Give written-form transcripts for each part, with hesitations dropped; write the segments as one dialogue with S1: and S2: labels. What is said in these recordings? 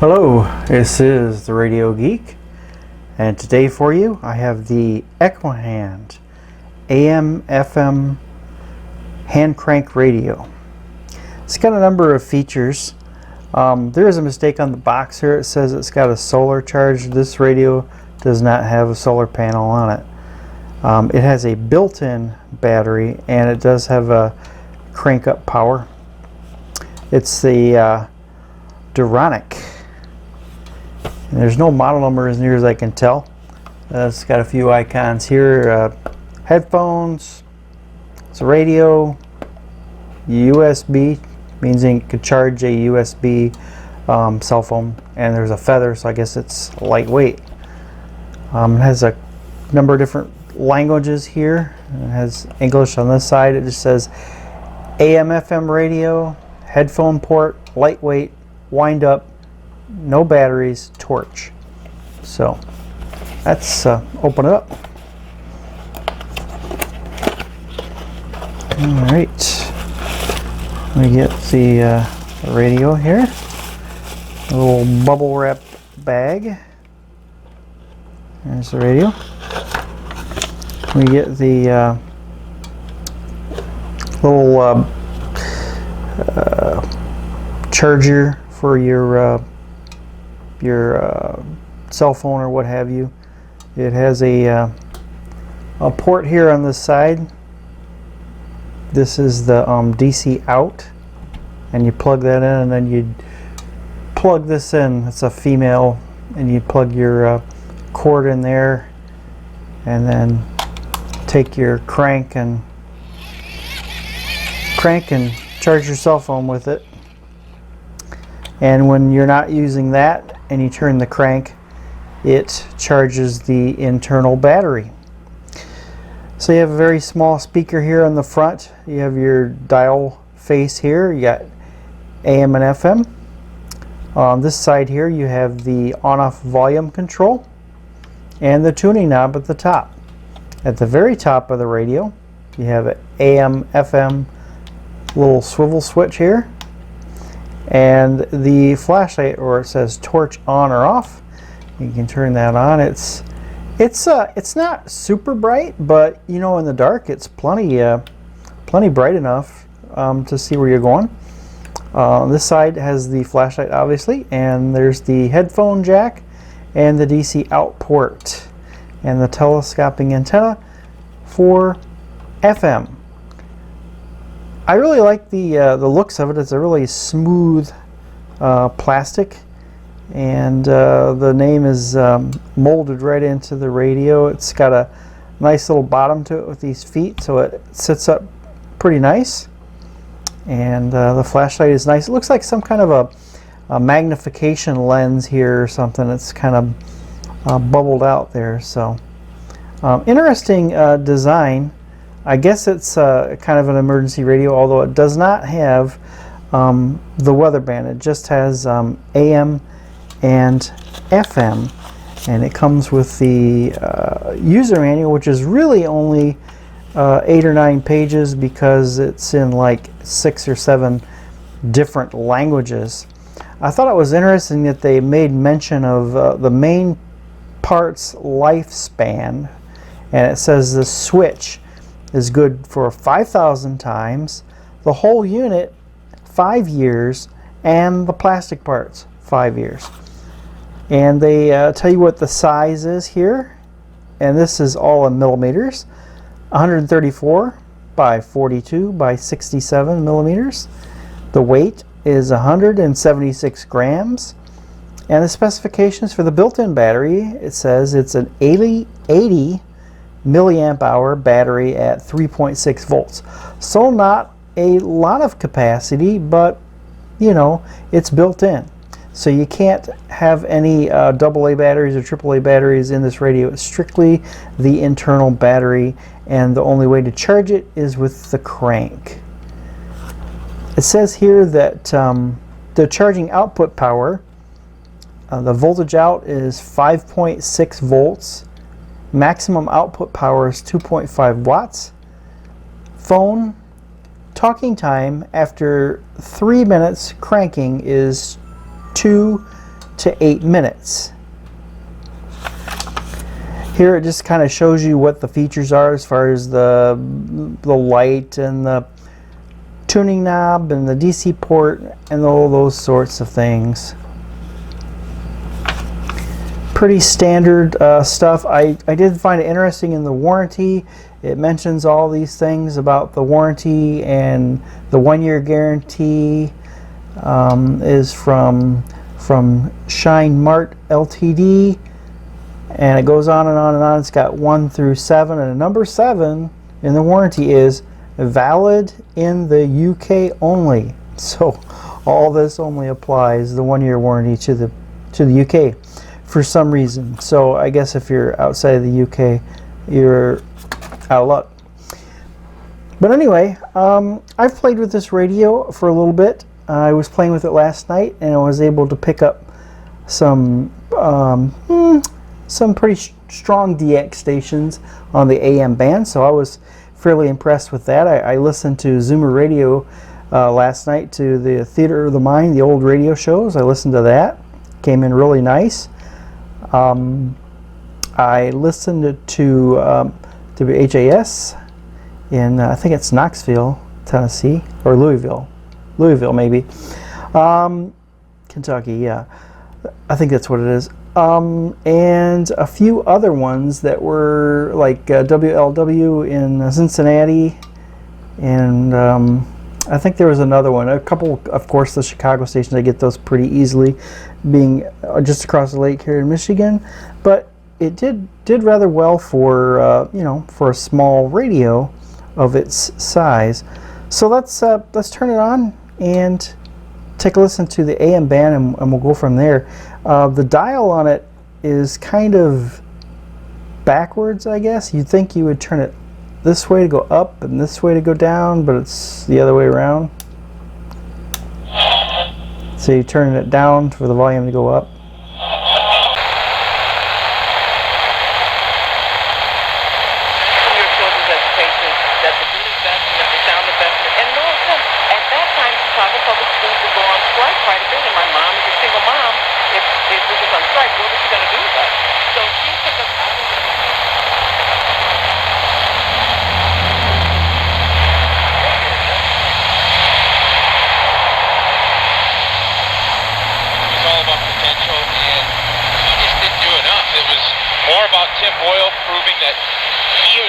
S1: Hello, this is the Radio Geek, and today for you I have the Ecohand AM/FM hand crank radio. It's got a number of features. There is a mistake on the box here. It says it's got a solar charge. This radio does not have a solar panel on it. It has a built-in battery, and it does have a crank-up power. It's the Duronic. And there's no model number as near as I can tell. It's got a few icons here. Headphones, it's a radio, USB, means you could charge a USB cell phone, and there's a feather, so I guess it's lightweight. It has a number of different languages here. It has English on this side. It just says AM/FM radio, headphone port, lightweight, wind up, no batteries, torch. So let's open it up. All right, let me get the radio here. A little bubble wrap bag. There's the radio. We get the little charger for your cell phone or what have you. It has a port here on this side. This is the DC out, and you plug that in, and then you plug this in. It's a female, and you plug your cord in there, and then take your crank and charge your cell phone with it. And when you're not using that and you turn the crank, it charges the internal battery. So you have a very small speaker here on the front. You have your dial face here. You got AM and FM. On this side here you have the on-off volume control and the tuning knob at the top. At the very top of the radio you have an AM/FM little swivel switch here, and the flashlight, or it says torch on or off. You can turn that on. It's not super bright, but you know, in the dark it's plenty bright enough to see where you're going. This side has the flashlight, obviously, and there's the headphone jack and the DC out port and the telescoping antenna for FM. I really like the looks of it. It's a really smooth plastic, and the name is molded right into the radio. It's got a nice little bottom to it with these feet, so it sits up pretty nice. And the flashlight is nice. It looks like some kind of a magnification lens here or something. It's kind of bubbled out there. So interesting design. I guess it's kind of an emergency radio, although it does not have the weather band. It just has AM and FM, and it comes with the user manual, which is really only 8 or 9 pages because it's in like 6 or 7 different languages. I thought it was interesting that they made mention of the main part's lifespan, and it says the switch is good for 5,000 times, the whole unit 5 years, and the plastic parts 5 years. And they tell you what the size is here, and this is all in millimeters. 134 by 42 by 67 millimeters. The weight is 176 grams, and the specifications for the built-in battery, it says it's an 80 milliamp hour battery at 3.6 volts. So not a lot of capacity, but you know, it's built in. So you can't have any AA batteries or AAA batteries in this radio. It's strictly the internal battery, and the only way to charge it is with the crank. It says here that the charging output power, the voltage out is 5.6 volts. Maximum output power is 2.5 watts. Phone talking time after 3 minutes cranking is 2 to 8 minutes. Here it just kind of shows you what the features are as far as the light and the tuning knob and the DC port and all those sorts of things. Pretty standard stuff. I did find it interesting in the warranty. It mentions all these things about the warranty, and the 1-year guarantee is from Shine Mart Ltd. And it goes on and on and on. It's got 1 through 7, and number 7 in the warranty is valid in the UK only. So all this only applies, the 1-year warranty, to the UK for some reason. So I guess if you're outside of the UK, you're out of luck. But anyway, I've played with this radio for a little bit. I was playing with it last night, and I was able to pick up some pretty strong DX stations on the AM band, so I was fairly impressed with that. I listened to Zoomer Radio last night, to the Theater of the Mind, the old radio shows. I listened to that. Came in really nice. I listened to WHAS in, I think it's Knoxville, Tennessee, or Louisville maybe. Kentucky, yeah. I think that's what it is. And a few other ones that were like WLW in Cincinnati, and I think there was another one. A couple, of course, the Chicago stations. I get those pretty easily, being just across the lake here in Michigan. But it did rather well for for a small radio of its size. So let's turn it on and take a listen to the AM band, and we'll go from there. The dial on it is kind of backwards, I guess. You'd think you would turn it this way to go up and this way to go down, but it's the other way around. So you turn it down for the volume to go up.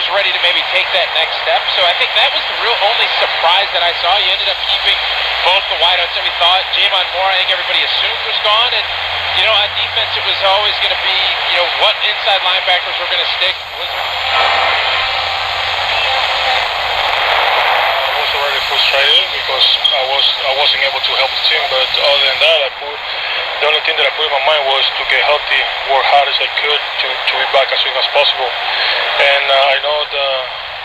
S2: Ready to maybe take that next step. So I think that was the real only surprise that I saw. You ended up keeping both the wideouts that we thought. Jamon Moore, I think everybody assumed was gone. And, on defense, it was always going to be, what inside linebackers were going to stick. I
S3: was already frustrated because I wasn't able to help the team. But other than that, the only thing that I put in my mind was to get healthy, work hard as I could to be back as soon as possible. And I know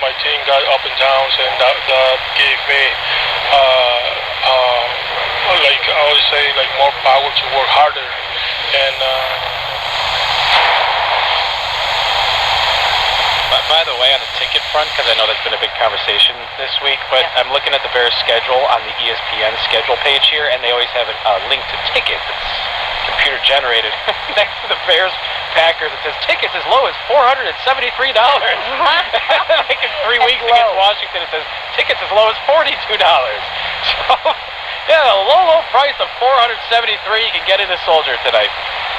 S3: my team got up and downs, and that gave me, I would say, more power to work harder. And
S2: by the way, on the ticket front, because I know that's been a big conversation this week, but I'm looking at the Bears schedule on the ESPN schedule page here, and they always have a link to tickets that's computer generated next to the Bears Packers. It says tickets as low as $473. Like in 3 weeks against Washington, it says tickets as low as $42. So, yeah, a low price of $473, you can get into Soldier tonight.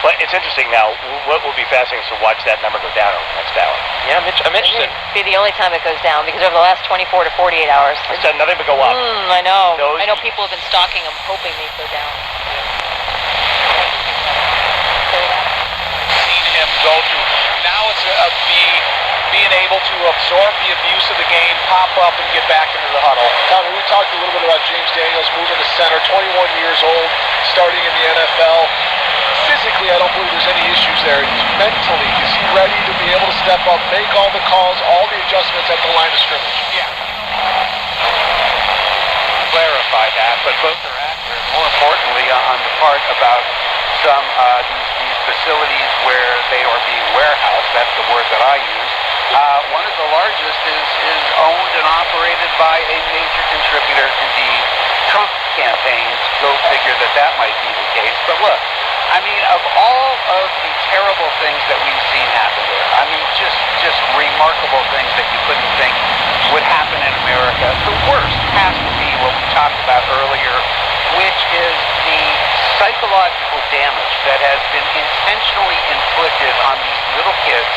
S4: Well, it's interesting now. What will be fascinating is to watch that number go down over the next hour.
S2: Yeah, I'm interested.
S5: It'll be the only time it goes down, because over the last 24 to 48 hours,
S4: it's done nothing but go up.
S5: I know. I know people have been stocking them, hoping they'd go down.
S6: Seen him go through. Now it's being able to absorb the abuse of the game, pop up, and get back into the huddle.
S7: Tommy, we talked a little bit about James Daniels moving to center, 21 years old, starting in the NFL. Physically, I don't believe there's any issues there. Mentally, is he ready to be able to step up, make all the calls, all the adjustments at the line of scrimmage?
S6: Yeah. Clarify that, but both are accurate. More importantly, on the part about some these facilities where they are being warehoused, that's the word that I use. One of the largest is owned and operated by a major contributor to the Trump campaigns. Go figure that might be the case. But look, I mean, of all of the terrible things that we've seen happen there, I mean, just remarkable things that you couldn't think would happen in America, the worst has to be what we talked about earlier, which is the psychological damage that has been intentionally inflicted on these little kids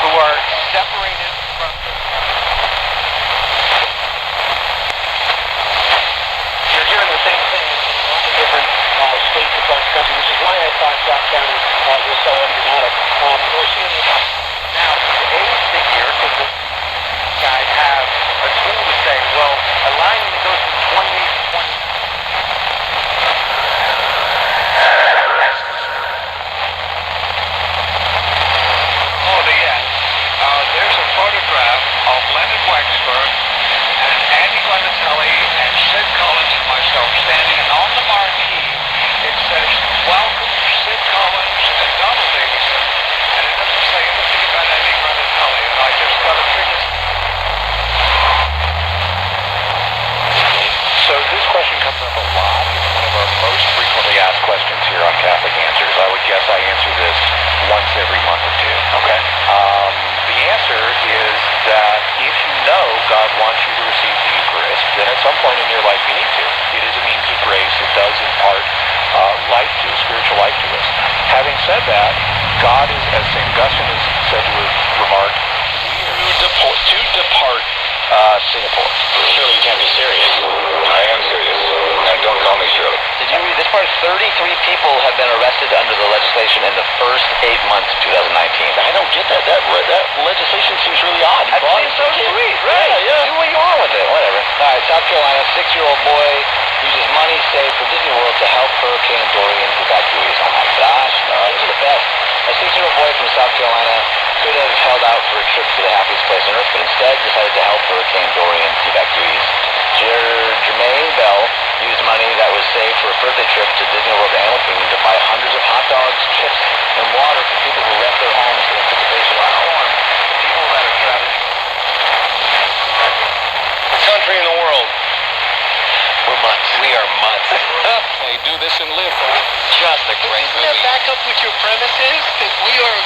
S6: who are separated from
S8: You're hearing the same thing in all the different states across the country, which is why I thought South County was so emblematic. We're seeing
S6: now to age the year because the guys have a tool to say, well, a line that goes from 28 to 20.
S8: Oh, the end. There's a photograph of Leonard Wexford and Andy Glenatelli and Sid Collins and myself standing, and on the marquee it says, "Welcome Sid Collins and Donald Davidson," and it doesn't say anything about Andy Glenatelli, and I just got to figure.
S9: So this question comes up a lot. It's one of our most frequently asked questions here on Catholic Answers. I would guess I answer this once every month or two.
S4: Okay.
S9: The answer is that if you know God wants you to receive the Eucharist, then at some point in your life you need to. It is a means of grace. It does impart life to us, spiritual life to us. Having said that, God is, as St. Augustine is said to have remarked, to depart Singapore.
S4: Surely you can't be serious.
S3: I am serious. And don't call me Shirley.
S4: Did you read this part? 33 people have been arrested under the legislation in the first 8 months of 2019.
S9: I don't get that. That legislation seems really odd.
S4: That seems so sweet, right?
S9: Yeah.
S4: Do what you want with it, whatever. All right, South Carolina, 6-year-old boy uses money saved for Disney World to help Hurricane Dorian evacuees. Oh my gosh, these are the best. A 6-year-old boy from South Carolina could have held out for a trip to the happiest place on earth, but instead decided to help Hurricane Dorian evacuees. Jermaine Bell used money that was saved for a birthday trip to Disney World Animal Kingdom to buy hundreds of hot dogs, chips, and water for people who left their homes in anticipation of the storm. People that are traveling.
S3: The country and the world.
S4: We're mutts. We are mutts.
S3: They do this and live for it.
S4: Just a great
S8: Isn't that
S4: movie.
S8: back up with your premises? That we are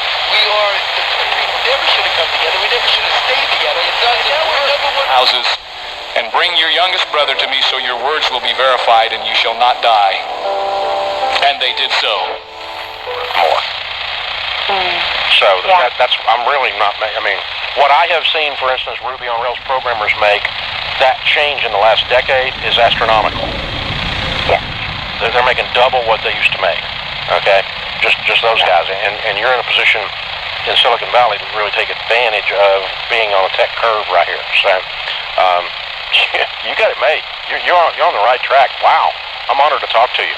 S8: the country never should have come together. We never should have stayed together. It doesn't work.
S3: Houses, and bring your youngest brother to me so your words will be verified and you shall not die. And they did so.
S9: More. So that's I'm really not. I mean, what I have seen, for instance, Ruby on Rails programmers make, that change in the last decade is astronomical.
S4: Yeah.
S9: They're making double what they used to make. Okay, just those guys, and you're in a position in Silicon Valley to really take advantage of being on a tech curve right here. So you got it made. You're on the right track. Wow, I'm honored to talk to you.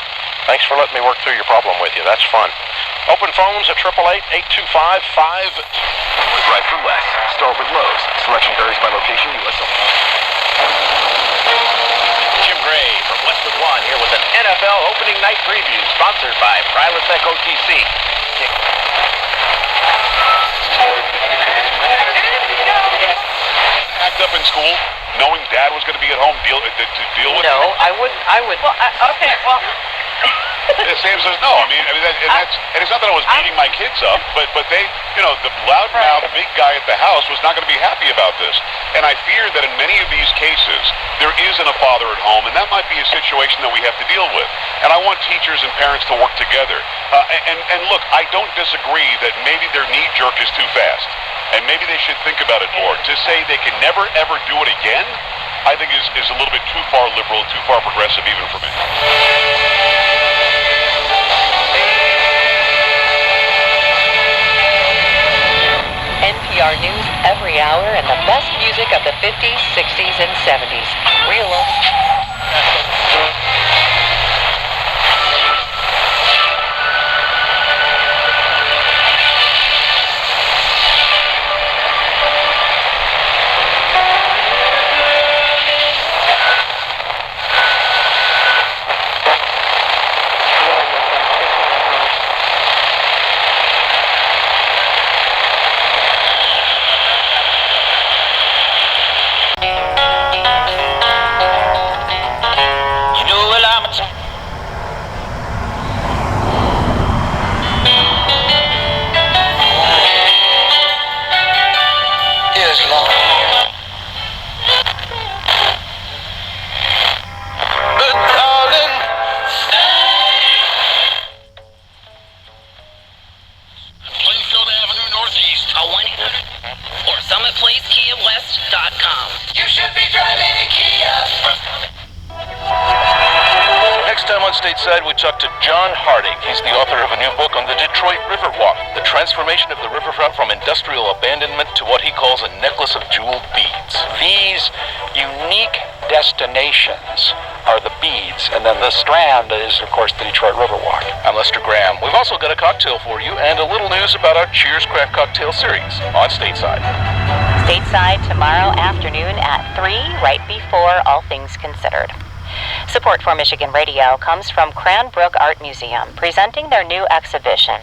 S9: Thanks for letting me work through your problem with you. That's fun. Open phones at 888-825-5.
S10: Right for less. Start with Lowe's. Selection varies by location. U.S.
S4: Jim Gray from Westwood One here with an NFL opening night preview sponsored by Prilosec OTC.
S3: Act up in school, knowing Dad was going to be at home to deal with
S5: No, I would. Well, okay, well.
S3: it. Sam says no. I mean, and it's not that I was beating my kids up, but they, the loudmouth big guy at the house was not going to be happy about this. And I fear that in many of these cases, there isn't a father at home, and that might be a situation that we have to deal with. And I want teachers and parents to work together. And look, I don't disagree that maybe their knee jerk is too fast, and maybe they should think about it more. To say they can never ever do it again, I think is a little bit too far liberal, too far progressive even for me.
S5: NPR News every hour and the best music of the 50s, 60s, and 70s. Real
S11: should be driving a Kia.
S12: Next time on Stateside, we talk to John Harding. He's the author of a new book on the Detroit Riverwalk, the transformation of the riverfront from industrial abandonment to what he calls a necklace of jeweled beads.
S6: These unique destinations are the beads, and then the strand is, of course, the Detroit Riverwalk.
S12: I'm Lester Graham. We've also got a cocktail for you and a little news about our Cheers Craft Cocktail series on Stateside.
S5: Stateside tomorrow afternoon at 3, right before All Things Considered. Support for Michigan Radio comes from Cranbrook Art Museum, presenting their new exhibition.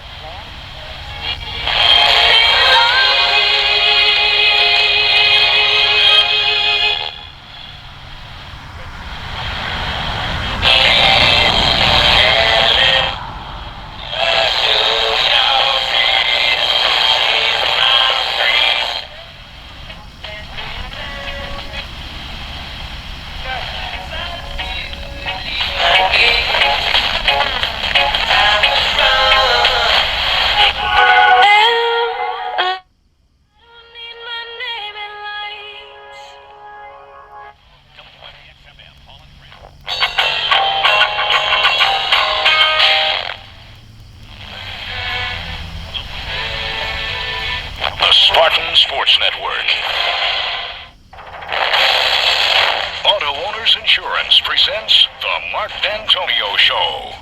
S12: The Spartan Sports Network. Auto Owners Insurance presents The Mark D'Antonio Show.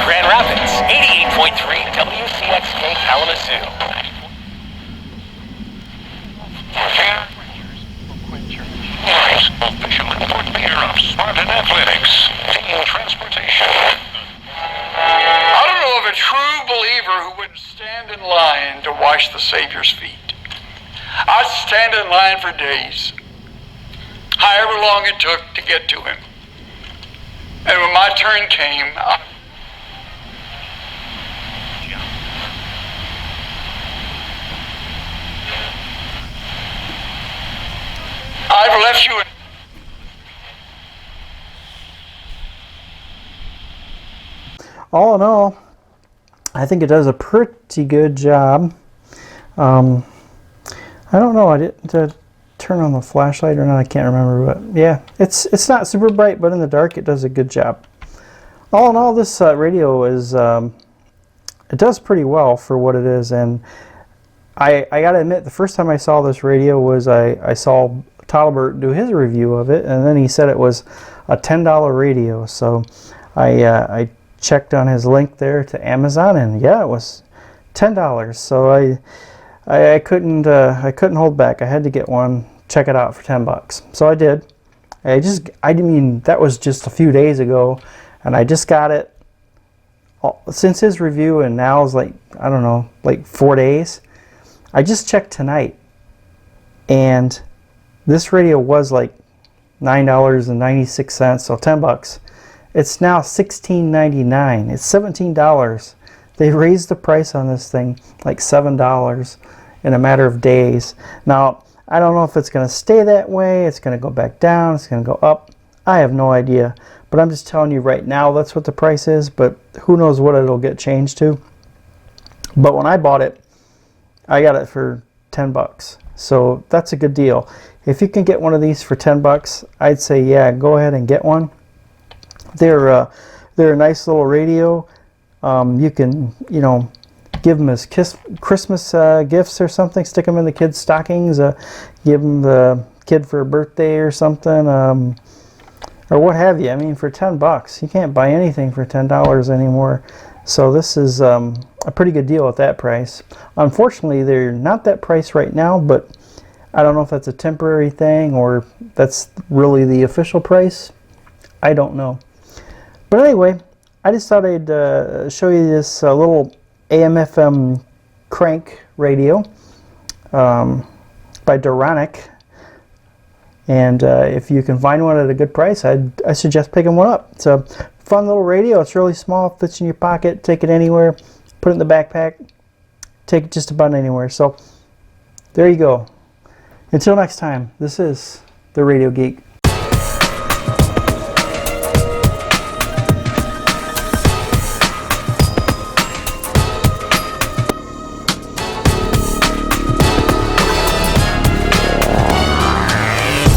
S11: Grand Rapids, 88.3 WCXK Kalamazoo.
S12: Official coordinator of Spartan Athletics, Team Transportation.
S8: I don't know of a true believer who wouldn't stand in line to wash the Savior's feet. I'd stand in line for days, however long it took to get to him. And when my turn came, I've left you in.
S1: All in all, I think it does a pretty good job. I don't know, I didn't turn on the flashlight or not, I can't remember, but yeah, it's not super bright, but in the dark it does a good job. All in all, this radio is, it does pretty well for what it is, and I gotta admit, the first time I saw this radio was I saw Talbert do his review of it, and then he said it was a $10 radio, so I checked on his link there to Amazon, and yeah, it was $10. So I couldn't hold back. I had to get one, check it out for $10. So I did. I mean, that was just a few days ago, and I just got it since his review, and now is like, I don't know, like 4 days. I just checked tonight, and this radio was like $9.96, so $10. It's now $16.99. It's $17. They raised the price on this thing like $7 in a matter of days. Now, I don't know if it's going to stay that way. It's going to go back down. It's going to go up. I have no idea. But I'm just telling you right now that's what the price is. But who knows what it'll get changed to. But when I bought it, I got it for $10. So that's a good deal. If you can get one of these for $10, I'd say, yeah, go ahead and get one. They're a nice little radio. You can, give them as Christmas gifts or something. Stick them in the kids' stockings. Give them the kid for a birthday or something, or what have you. I mean, for $10, you can't buy anything for $10 anymore. So this is a pretty good deal at that price. Unfortunately, they're not that price right now, but I don't know if that's a temporary thing or that's really the official price. I don't know. But anyway, I just thought I'd show you this little AM/FM crank radio by Duronic. And if you can find one at a good price, I suggest picking one up. It's a fun little radio. It's really small, fits in your pocket. Take it anywhere, put it in the backpack, take it just about anywhere. So there you go. Until next time, this is The Radio Geek.